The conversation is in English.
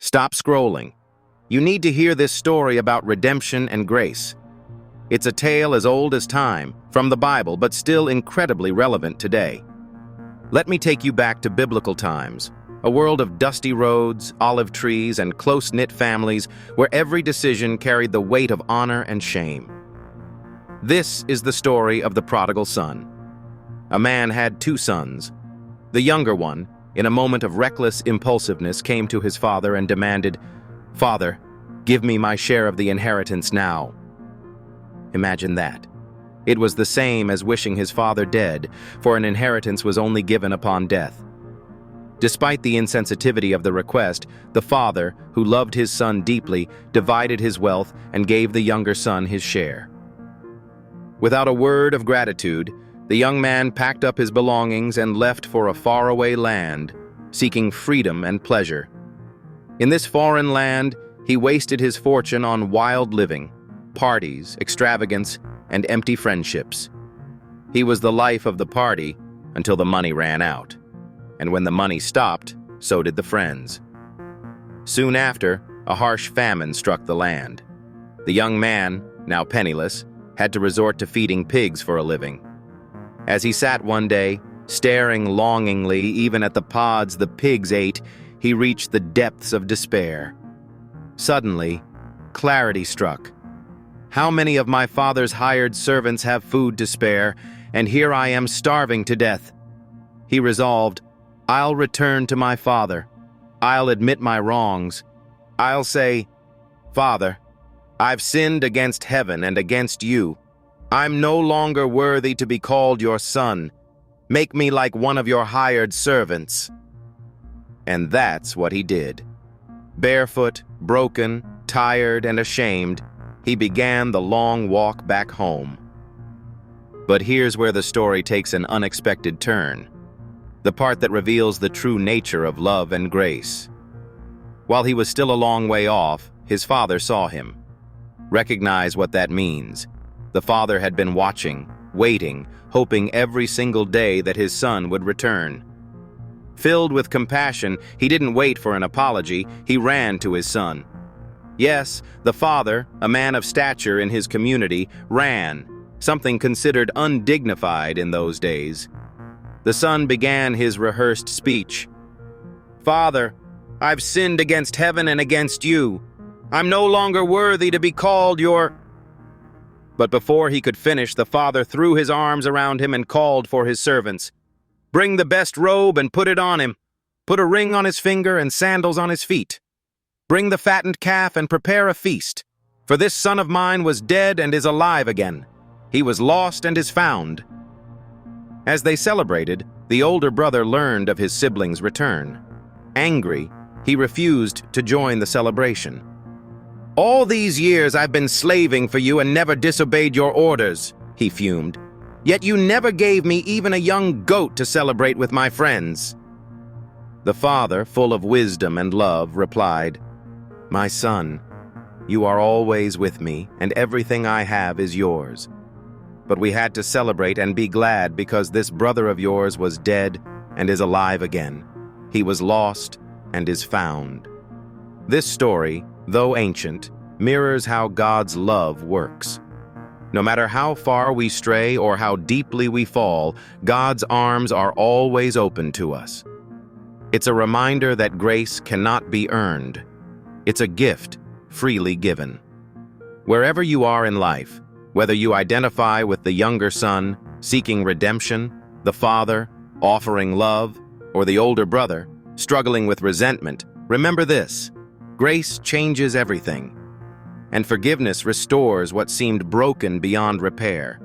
Stop scrolling. You need to hear this story about redemption and grace. It's a tale as old as time, from the Bible, but still incredibly relevant today. Let me take you back to biblical times, a world of dusty roads, olive trees, and close-knit families where every decision carried the weight of honor and shame. This is the story of the prodigal son. A man had two sons. The younger one, in a moment of reckless impulsiveness, came to his father and demanded, "Father, give me my share of the inheritance now." Imagine that. It was the same as wishing his father dead, for an inheritance was only given upon death. Despite the insensitivity of the request, the father, who loved his son deeply, divided his wealth and gave the younger son his share. Without a word of gratitude, the young man packed up his belongings and left for a faraway land, seeking freedom and pleasure. In this foreign land, he wasted his fortune on wild living, parties, extravagance, and empty friendships. He was the life of the party until the money ran out. And when the money stopped, so did the friends. Soon after, a harsh famine struck the land. The young man, now penniless, had to resort to feeding pigs for a living. As he sat one day, staring longingly even at the pods the pigs ate, he reached the depths of despair. Suddenly, clarity struck. How many of my father's hired servants have food to spare, and here I am starving to death? He resolved, I'll return to my father. I'll admit my wrongs. I'll say, "Father, I've sinned against heaven and against you. I'm no longer worthy to be called your son. Make me like one of your hired servants." And that's what he did. Barefoot, broken, tired, and ashamed, he began the long walk back home. But here's where the story takes an unexpected turn, the part that reveals the true nature of love and grace. While he was still a long way off, his father saw him. Recognize what that means. The father had been watching, waiting, hoping every single day that his son would return. Filled with compassion, he didn't wait for an apology, he ran to his son. Yes, the father, a man of stature in his community, ran, something considered undignified in those days. The son began his rehearsed speech. "Father, I've sinned against heaven and against you. I'm no longer worthy to be called your—" But before he could finish, the father threw his arms around him and called for his servants. "Bring the best robe and put it on him. Put a ring on his finger and sandals on his feet. Bring the fattened calf and prepare a feast. For this son of mine was dead and is alive again. He was lost and is found." As they celebrated, the older brother learned of his sibling's return. Angry, he refused to join the celebration. "All these years I've been slaving for you and never disobeyed your orders," he fumed. "Yet you never gave me even a young goat to celebrate with my friends." The father, full of wisdom and love, replied, "My son, you are always with me, and everything I have is yours. But we had to celebrate and be glad because this brother of yours was dead and is alive again. He was lost and is found." This story, though ancient, mirrors how God's love works. No matter how far we stray or how deeply we fall, God's arms are always open to us. It's a reminder that grace cannot be earned. It's a gift freely given. Wherever you are in life, whether you identify with the younger son, seeking redemption, the father, offering love, or the older brother, struggling with resentment, remember this: grace changes everything, and forgiveness restores what seemed broken beyond repair.